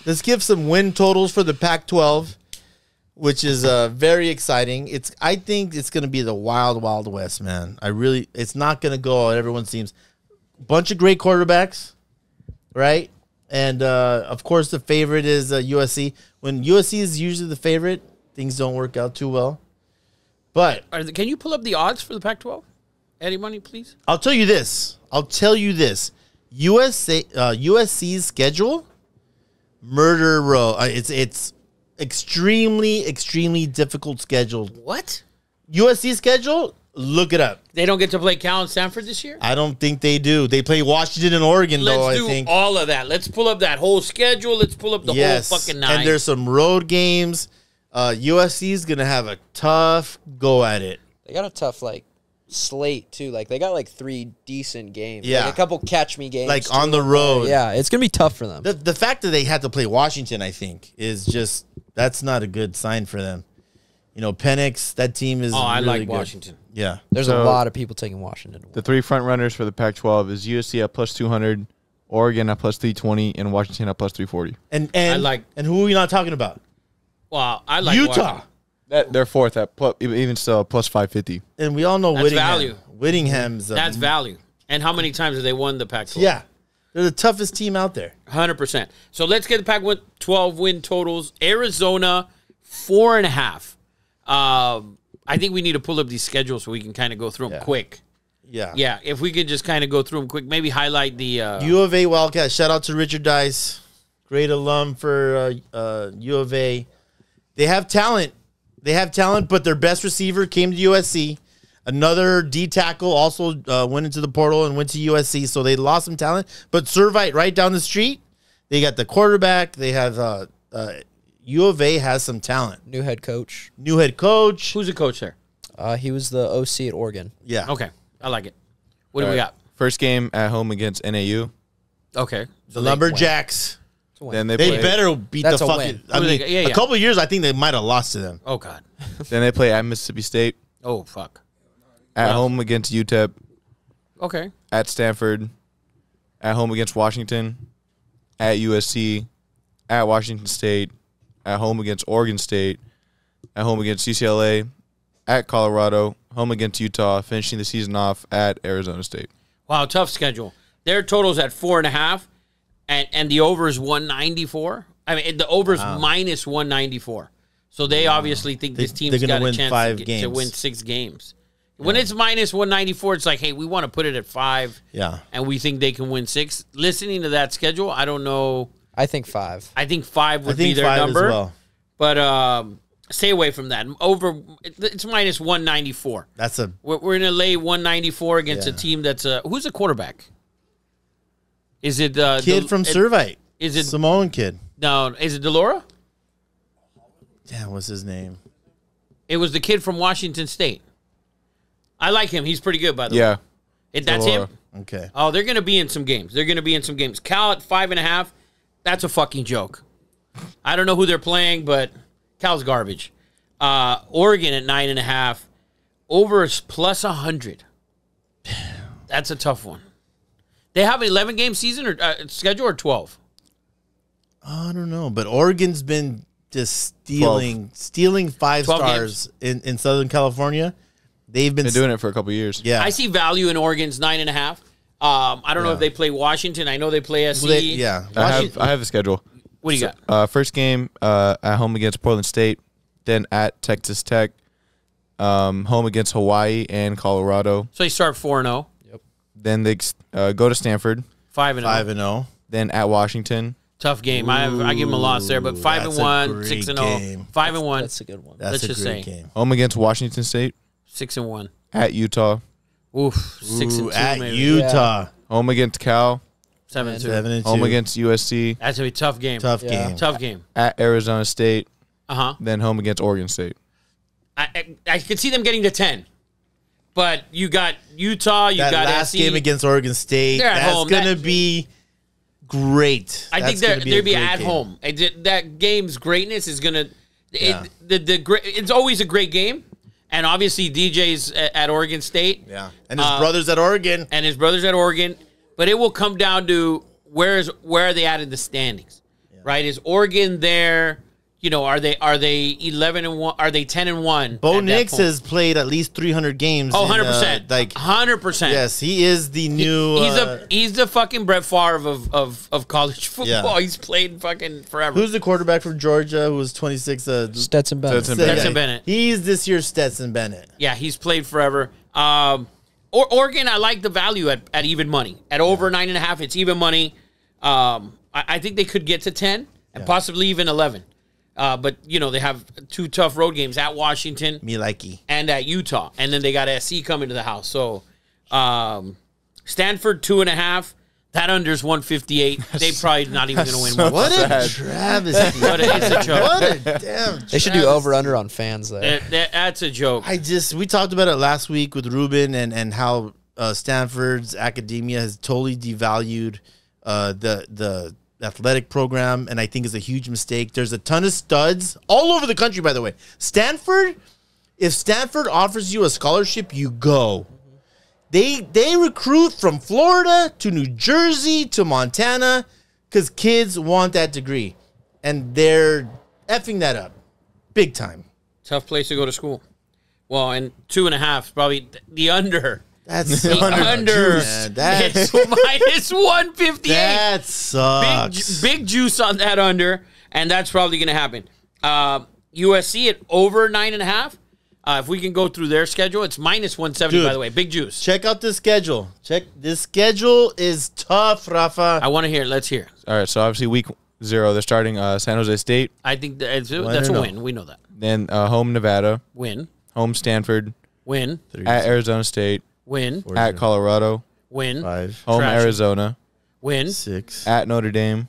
Let's give some win totals for the Pac-12, which is very exciting. I think it's going to be the wild, wild west, man. It's not going to go how everyone seems. Bunch of great quarterbacks, right? And, of course, the favorite is USC. When USC is usually the favorite, things don't work out too well. But can you pull up the odds for the Pac-12? Eddie Money, please. I'll tell you this. USC's schedule, murder row. It's extremely, extremely difficult schedule. What? USC schedule? Look it up. They don't get to play Cal and Stanford this year? I don't think they do. They play Washington and Oregon, though, I think. Let's do all of that. Let's pull up that whole schedule. Let's pull up the whole fucking nine. And there's some road games. USC is going to have a tough go at it. They got a tough, slate, too. They got, 3 decent games. Yeah. A couple catch-me games. On the road. Yeah, it's going to be tough for them. The fact that they had to play Washington, I think, is just, that's not a good sign for them. Penix, that team is I really like good. Washington. Yeah. There's a lot of people taking Washington. The 3 front runners for the Pac-12 is USC at plus 200, Oregon at plus 320, and Washington at plus 340. And who are we not talking about? Well, I like Utah. They're fourth at even still plus 550. And we all know That's value. Whittingham's That's value. And how many times have they won the Pac-12? Yeah. They're the toughest team out there. 100%. So let's get the Pac-12 win totals. Arizona, 4.5. I think we need to pull up these schedules so we can kind of go through them quick. Yeah. Yeah, if we could just kind of go through them quick, maybe highlight the... U of A Wildcats. Shout out to Richard Dice. Great alum for U of A. They have talent. But their best receiver came to USC. Another D tackle also went into the portal and went to USC, so they lost some talent. But Servite right down the street, they got the quarterback. They have U of A has some talent. New head coach. Who's the coach there? He was the OC at Oregon. Yeah. Okay. I like it. What do we got? First game at home against NAU. Okay. The Lumberjacks. Then they better beat the fucking. I mean, a couple of years, I think they might have lost to them. Oh, God. Then they play at Mississippi State. Oh, fuck. At home against UTEP. Okay. At Stanford. At home against Washington. At USC. At Washington State. At home against Oregon State. At home against UCLA. At Colorado. Home against Utah. Finishing the season off at Arizona State. Wow, tough schedule. Their total's at 4.5. And the over is 194. I mean, the over is minus 194. So they obviously think this team's got a chance to win 6 games. When it's minus 194, it's like, hey, we want to put it at 5. Yeah. And we think they can win 6. Listening to that schedule, I don't know. I think 5. I think 5 would be their number. As well. But stay away from that. Over, it's minus 194. We're going to lay 194 against a team that's who's the quarterback? Is it kid from Servite? Is it Samoan kid? No, is it Delora? Damn, what's his name? It was the kid from Washington State. I like him. He's pretty good, by the way. Yeah. That's him? Okay. Oh, they're going to be in some games. Cal at 5.5, that's a fucking joke. I don't know who they're playing, but Cal's garbage. Oregon at 9.5. Over is plus 100. That's a tough one. They have an 11-game season or schedule or 12? I don't know, but Oregon's been just stealing 5 stars in Southern California. They've been doing it for a couple of years. Yeah, I see value in Oregon's 9.5. I don't know if they play Washington. I know they play SC. Yeah, I have the schedule. What do you got? First game at home against Portland State, then at Texas Tech, home against Hawaii and Colorado. So they start 4-0. Yep. Then they go to Stanford, 5-0. 5-0. Then at Washington. Tough game. I give them a loss there, but 5-1, 6-0, 5-1. That's a good one. That's a great game. Home against Washington State, 6-1. at Utah. Oof, 6-2 at maybe. Utah. Home against Cal. 7-2. 7-2. Home against USC. That's gonna be a tough game. Tough game. Tough game. At Arizona State. Uh-huh. Then home against Oregon State. I could see them getting to 10. But you got Utah, that got last SC. game against Oregon State. They're at That's home. gonna be great. I think they'll be at home. That game's greatness is gonna. It's always a great game, and obviously DJ's at Oregon State. Yeah, and his brothers at Oregon. But it will come down to where are they at in the standings? right? Is Oregon there? You know, are they 11-1? Are they 10-1? Bo Nix has played at least 300 games. Oh, 100%. Like 100%. Yes, he is the new. He's the fucking Brett Favre of college football. Yeah. He's played fucking forever. Who's the quarterback from Georgia who was 26? Stetson Bennett. Stetson Bennett. He's this year's Stetson Bennett. Yeah, he's played forever. Oregon, I like the value at even money. At over 9.5, it's even money. I think they could get to 10 and possibly even 11. But, you know, they have 2 tough road games at Washington and at Utah. And then they got SC coming to the house. So, Stanford, 2.5. That under's 158. They probably not even going to win one. What a travesty. It's a joke. What a damn They should do over-under on fans, though. That's a joke. We talked about it last week with Ruben and how Stanford's academia has totally devalued the athletic program, and I think is a huge mistake. There's a ton of studs all over the country, by the way. If Stanford offers you a scholarship, you go. They recruit from Florida to New Jersey to Montana because kids want that degree, and they're effing that up big time. Tough place to go to school. Well, and 2.5 is probably the under. That's the under. It's minus 158. That sucks. Big juice on that under, and that's probably going to happen. USC at over 9.5. If we can go through their schedule, it's minus 170, by the way. Big juice. Check out the schedule. This schedule is tough, Rafa. I want to hear it. Let's hear it. All right, so obviously week 0, they're starting San Jose State. I think that's a win. We know that. Then home Nevada. Win. Home Stanford. Win. At Arizona State. Win. At Colorado. Win. 5. Home Trash. Arizona. Win. 6. At Notre Dame.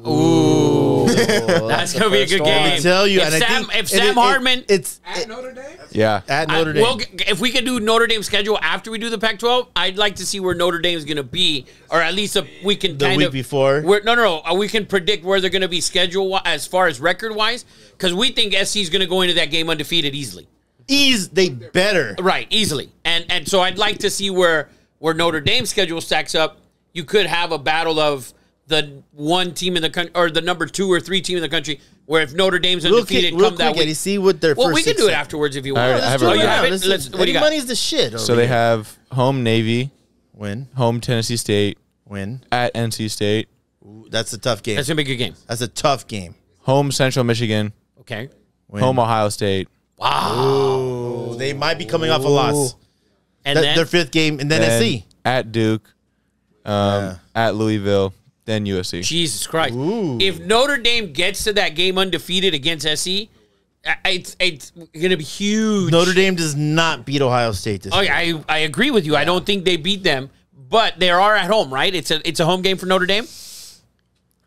Ooh. That's going to be a good game. Let me tell you. If Sam Hartman... It's At Notre Dame? Yeah. at Notre Dame. Well, if we can do Notre Dame's schedule after we do the Pac-12, I'd like to see where Notre Dame's going to be, or at least we can The week before? We can predict where they're going to be schedule as far as record-wise, because we think SC is going to go into that game undefeated easily. They better. Right, easily. And so I'd like to see where Notre Dame's schedule stacks up. You could have a battle of the one team in the country, or the number 2 or 3 team in the country, where if Notre Dame's undefeated, Real come that quick, way. Eddie, see what their Well, first we can do it 6 afterwards if you All want. right, I have Oh, it you right have now. it? What do you got? Money's the shit. So they have home Navy. Win. Home Tennessee State. Win. At NC State. Ooh, that's a tough game. That's going to be a good game. That's a tough game. Home Central Michigan. Okay. Win. Home Ohio State. Ooh, they might be coming off a loss. And then Their 5th game, and then SC. At Duke. At Louisville. Then USC. Jesus Christ. Ooh. If Notre Dame gets to that game undefeated against SC, it's going to be huge. Notre Dame does not beat Ohio State this Oh, year. yeah, I agree with you. I don't think they beat them, but they are at home, right? It's a home game for Notre Dame?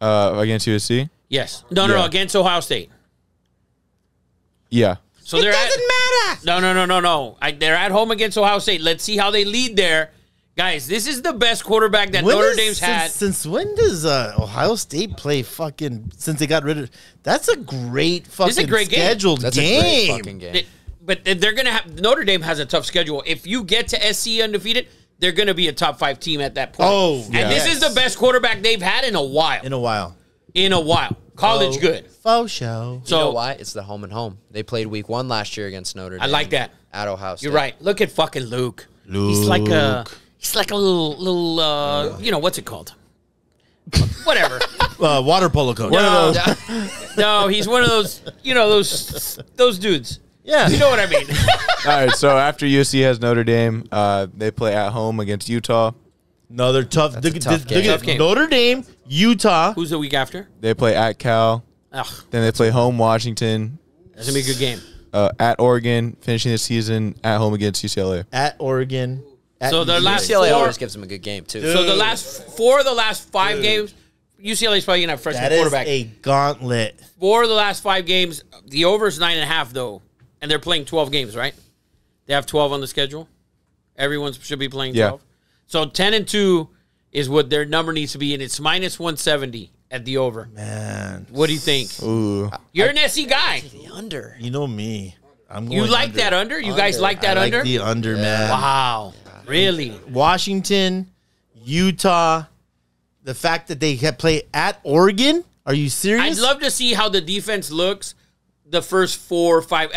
Against USC? Yes. No, Yeah. against Ohio State. Yeah. So they're matter. No. They're at home against Ohio State. Let's see how they lead there. Guys, this is the best quarterback that Notre Dame's had. Since when does Ohio State play fucking, since they got rid of, that's a great fucking great game. scheduled That's game. a great fucking game. But they're going to have, Notre Dame has a tough schedule. If you get to SC undefeated, they're going to be a top 5 team at that point. Oh, and this is the best quarterback they've had in a while. In a while. College good. Faux show. So You know why? It's the home and home. They played week 1 last year against Notre Dame. I like that. At Ohio State. You're right. Look at fucking Luke. He's like a little what's it called? Whatever. Water polo coach. No, he's one of those, those dudes. Yeah. You know what I mean? All right, so after USC has Notre Dame, they play at home against Utah. Another tough. That's a tough game. Tough game. Notre Dame, Utah. Who's the week after? They play at Cal. Ugh, Then they play home Washington. that's going to be a good game. At Oregon, finishing the season at home against UCLA. At Oregon. So their last UCLA 4, always gives them a good game, too. so the last 5 games, UCLA's probably going to have freshman That is quarterback. a gauntlet. 4 of the last 5 games, the over is 9.5 though, and they're playing 12 games, right? They have 12 on the schedule. Everyone should be playing 12. Yeah. So 10-2 is what their number needs to be, and it's minus 170 at the over. Man. What do you think? Ooh. You're an SC guy. The under. You know me. I'm You going like under. that under? You guys like that I like under? the under, man. Wow. Really? Washington, Utah, the fact that they have played at Oregon. Are you serious? I'd love to see how the defense looks the first 4 or 5.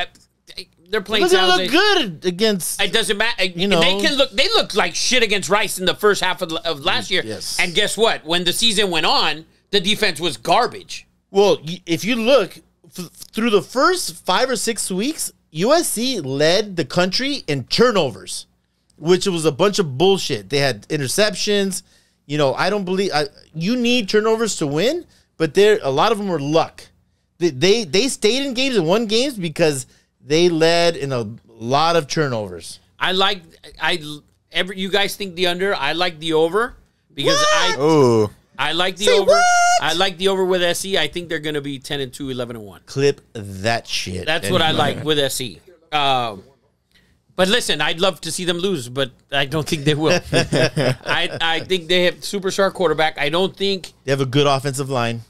They're playing Look, they San Jose. look good against. It doesn't matter. You know. They looked like shit against Rice in the first half of last year. Yes. And guess what? When the season went on, the defense was garbage. Well, if you look through the first 5 or 6 weeks, USC led the country in turnovers, which was a bunch of bullshit. They had interceptions. You know, I don't believe you need turnovers to win, but a lot of them were luck. They stayed in games and won games because they led in a lot of turnovers. You guys think the under? I like the over because Oh, I like the Say over. what? I like the over with SC. I think they're going to be 10-2, 11-1. Clip that shit. That's what I like with SC. But listen, I'd love to see them lose, but I don't think they will. I think they have superstar quarterback. I don't think They have a good offensive line,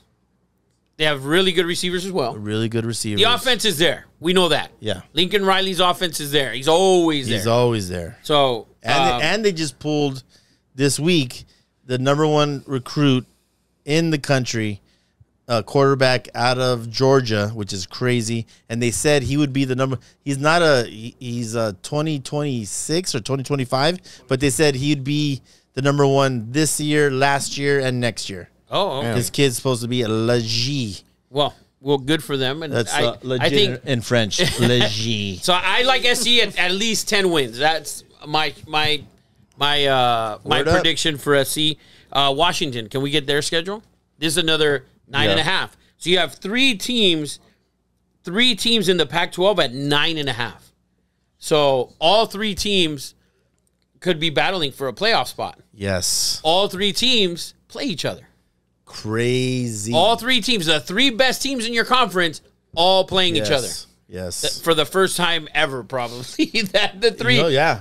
they have really good receivers as well. really good receivers. The offense is there. We know that. Yeah. Lincoln Riley's offense is there. He's always there. He's always there. So And they just pulled this week the number 1 recruit in the country, quarterback out of Georgia, which is crazy. And they said he would be the number. He's not he's 2026 or 2025, but they said he'd be the number 1 this year, last year, and next year. oh, okay. This kid's supposed to be a legit. Well, good for them. And That's I legit think in French. Legit. so. I like SC at least 10 wins. That's my Word up. prediction for SC. Washington, can we get their schedule? This is another 9.5. So you have 3 teams in the Pac-12 at 9.5. So all 3 teams could be battling for a playoff spot. Yes. All 3 teams play each other. Crazy. All 3 teams, the 3 best teams in your conference, all playing each other. Yes. For the first time ever, probably. That the 3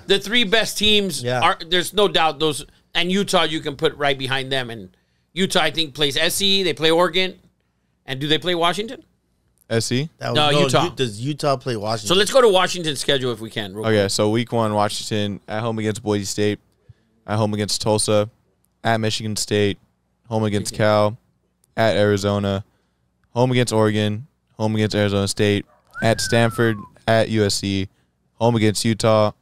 the 3 best teams are, there's no doubt those, and Utah you can put right behind them. And Utah, I think, plays SC, they play Oregon, and do they play Washington? SC. No, Utah. Does Utah play Washington? So let's go to Washington's schedule if we can. Real Okay, quick. so week 1, Washington at home against Boise State, at home against Tulsa, at Michigan State, home against Cal, at Arizona, home against Oregon, home against Arizona State, at Stanford, at USC, home against Utah,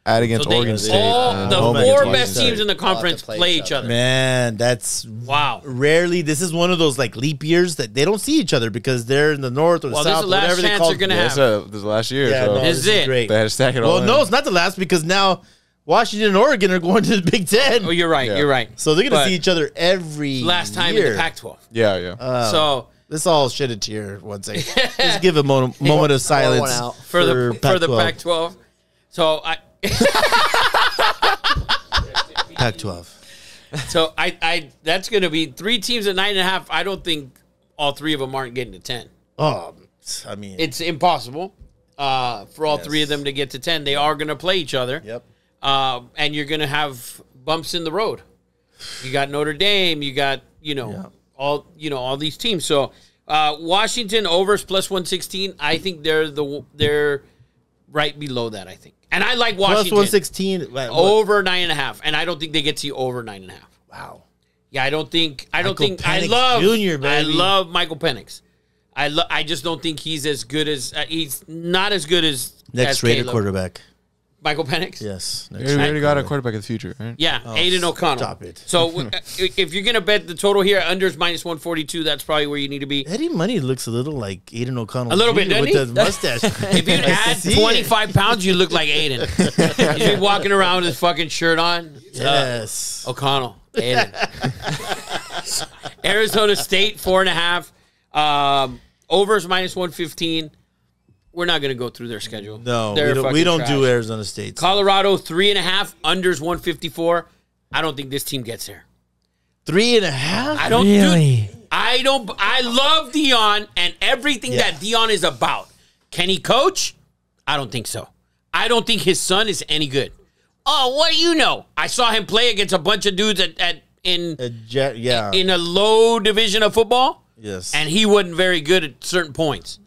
at against Oregon State, and the home 4 against best Washington teams in the conference play each other. Man, that's Wow. rarely. This is one of those like leap years that they don't see each other because they're in the north or the Well, this is south, the last whatever they chance call they're gonna it. have. This is last year, Yeah, so no, This this is is it. great. they had to stack it all Well, in. no, it's not the last because now Washington and Oregon are going to the Big Ten. Oh, you're right. Yeah. You're right. So they're going But to see each other every last time year. in the Pac-12. Yeah. So Let's all shed a tear one second. Just give a moment of silence one out. for the Pac-12. Pac-12. So Pac-12. I that's going to be 3 teams at 9.5. I don't think all 3 of them aren't getting to 10. Oh, I mean, It's impossible for all 3 of them to get to 10. They are going to play each other. yep. And you're going to have bumps in the road. You got Notre Dame. You got all these teams. So Washington overs plus 116. I think they're right below that. I think, and I like Washington Plus 116. over 9.5. And I don't think they get to over 9.5. Wow. Yeah, I don't think. Michael I Penix love Jr., baby. I love Michael Penix. I just don't think he's as good as he's not as good as Next as rated Caleb. quarterback. Michael Penix. Yes. We already got a quarterback of the future, right? Yeah, Aiden O'Connell. stop it. So if you're gonna bet the total here, unders minus 142, that's probably where you need to be. Eddie Money looks a little like Aiden O'Connell. A little bit, Jr. doesn't with he? the mustache. If you add see it. 25 pounds, you look like Aiden. He's walking around with his fucking shirt on. Yes. O'Connell, Aiden. Arizona State 4.5. Overs minus 115. We're not going to go through their schedule. No, They're we fucking don't trash. do Arizona State. Colorado 3.5. Unders 154. I don't think this team gets there. 3.5. I don't do. I love Dion and everything Yeah. that Dion is about. Can he coach? I don't think so. I don't think his son is any good. Oh, what do you know? I saw him play against a bunch of dudes in a low division of football, Yes. and he wasn't very good at certain points.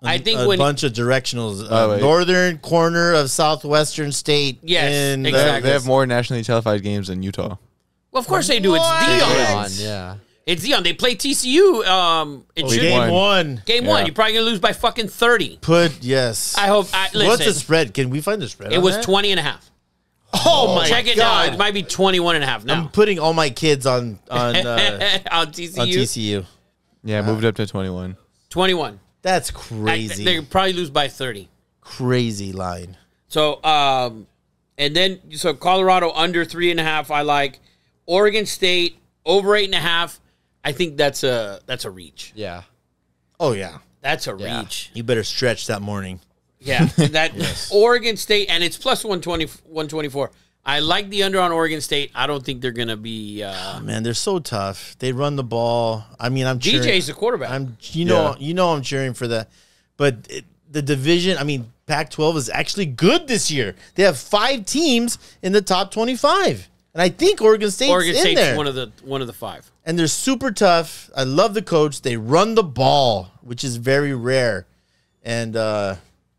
I think a when bunch of directionals. wait. Northern corner of Southwestern State. Yes, in the- exactly. They have more nationally televised games than Utah. well, of course they do. It's What? Dion. Dion, yeah. It's Dion. They play TCU. It should Game One. one. Game Yeah. one. You're probably gonna lose by fucking 30. Yes. I hope. Listen, What's the spread? Can we find the spread? it on was that? 20 and a half. Oh my Check it God. now. It might be 21 and a half I'm now. putting all my kids on On TCU. on TCU. Yeah, moved up to 21. 21. That's crazy. They probably lose by 30. Crazy line. So, and then Colorado under 3.5. I like Oregon State over 8.5. I think that's a reach. Yeah. Oh yeah. That's a Yeah. reach. You better stretch that morning. Yeah, that Oregon State, and it's plus 124. I like the under on Oregon State. I don't think they're gonna be. Man, they're so tough. They run the ball. I mean, I'm cheering. DJ's the quarterback. I'm cheering for that. But the division, I mean, Pac-12 is actually good this year. They have 5 teams in the top 25, and I think Oregon State's Oregon in State's there. one of the 5. And they're super tough. I love the coach. They run the ball, which is very rare. And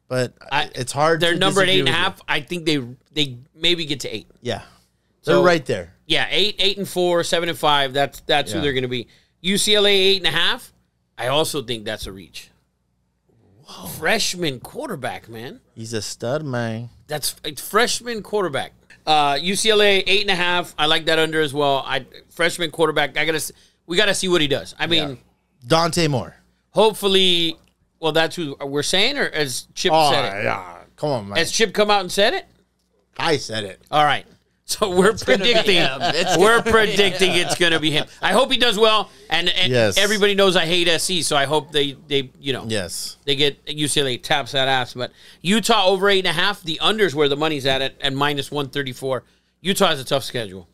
but it's hard. They're to number at disagree 8.5. with I think they maybe get to 8. you. Yeah, they're So- right there. Yeah, 8 and 4, 7 and 5. That's who Yeah. they're going to be. UCLA 8.5. I also think that's a reach. Whoa. Freshman quarterback, man. He's a stud, man. It's freshman quarterback. UCLA 8.5. I like that under as well. Freshman quarterback. We gotta see what he does. I mean, Dante Moore. hopefully. Well, that's who we're saying, or as Chip said it. yeah. Come on, man. Has Chip come out and said it? I said it. All right. So we're predicting. We're predicting it's going to be him. I hope he does well, and Yes. everybody knows I hate SC, so I hope they Yes. they get UCLA taps that ass. But Utah over 8.5. The unders where the money's at minus 134. Utah has a tough schedule,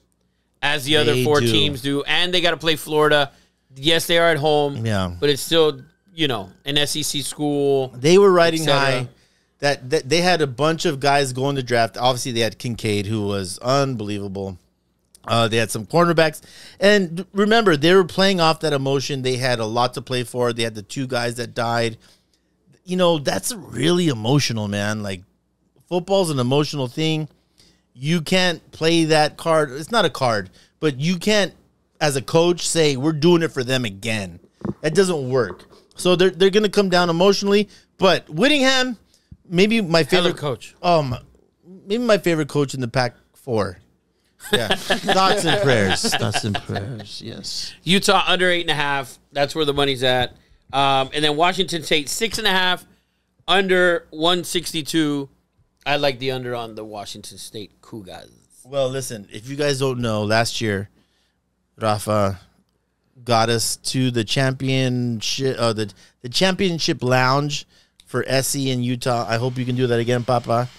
as the other They 4 do. teams do, and they got to play Florida. Yes, they are at home. Yeah. but it's still an SEC school. They were riding et cetera. high. That they had a bunch of guys go in the draft. Obviously, they had Kincaid, who was unbelievable. They had some cornerbacks. And remember, they were playing off that emotion. They had a lot to play for. They had the 2 guys that died. That's really emotional, man. Like, football's an emotional thing. You can't play that card. It's not a card, but you can't, as a coach, say, we're doing it for them again. That doesn't work. So they're going to come down emotionally. But Whittingham, maybe my Hell favorite of a coach. Maybe my favorite coach in the Pac-4. Yeah. Thoughts and prayers. Thoughts and prayers. Yes. Utah under 8.5. That's where the money's at. And then Washington State 6.5, under 162. I like the under on the Washington State Cougars. Well, listen, if you guys don't know, last year, Rafa got us to the championship, the championship lounge for SC in Utah. I hope you can do that again, Papa.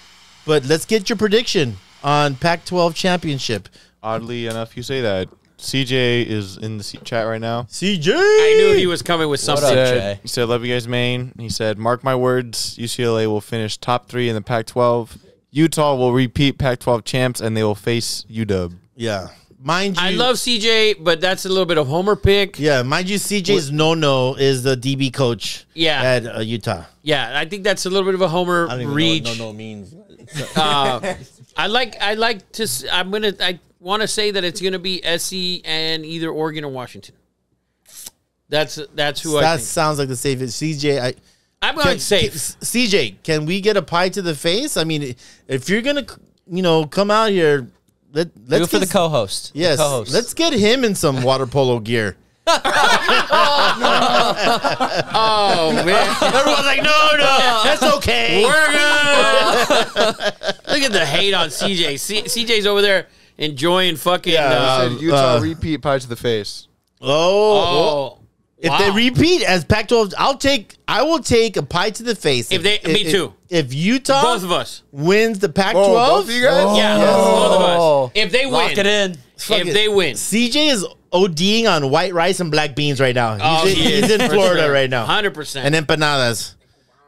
But let's get your prediction on Pac-12 championship. Oddly enough, you say that. CJ is in the chat right now. CJ! I knew he was coming with something. up, Said, Jay? he said, love you guys, Maine. He said, mark my words, UCLA will finish top 3 in the Pac-12. Utah will repeat Pac-12 champs, and they will face UW. Yeah. Mind you, I love CJ, but that's a little bit of homer pick. Yeah, mind you, CJ's no is the DB coach Yeah. at Utah. Yeah, I think that's a little bit of a homer I don't even reach. know what no means. I want to say that it's going to be SC and either Oregon or Washington. That's who I That think. sounds like the safest. CJ, I'm going safe. CJ, can we get a pie to the face? I mean, if you're gonna, come out here, let's Do it for the get- co-host. The Yes, co-host. let's get him in some water polo gear. Oh man, everyone's like, no, That's okay. we're good. Look at the hate on CJ. CJ's over there enjoying fucking. Yeah, Utah repeat pie to the face. Oh, if wow. they repeat as Pac-12, I will take a pie to the face. Me too. If Utah both of us. wins the Pac-12, both of you guys? Yeah, Yes. both of Oh. us. If they Lock win, it in. if they win, CJ is ODing on white rice and black beans right now. Oh, He's in for Florida sure. right now. 100%. And empanadas.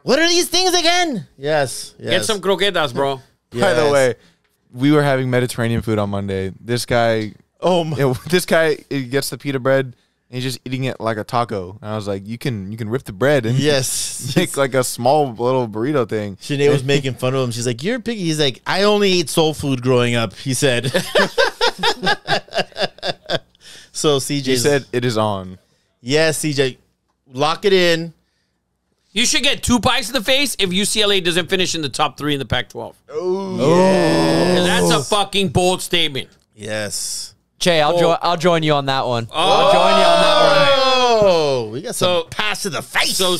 What are these things again? Yes. Get some croquetas, bro. By the way, we were having Mediterranean food on Monday. This guy, he gets the pita bread and he's just eating it like a taco. And I was like, you can rip the bread and Yes. make like a small little burrito thing. Sinead was making fun of him. She's like, "You're picky." He's like, "I only ate soul food growing up," he said. So CJ He said it is on. yes, CJ, lock it in. You should get 2 pies to the face if UCLA doesn't finish in the top 3 in the Pac-12. Oh, That's a fucking bold statement. yes. Che, I'll join you on that one. I'll join you on that one. Oh, we got some So- pass to the face. So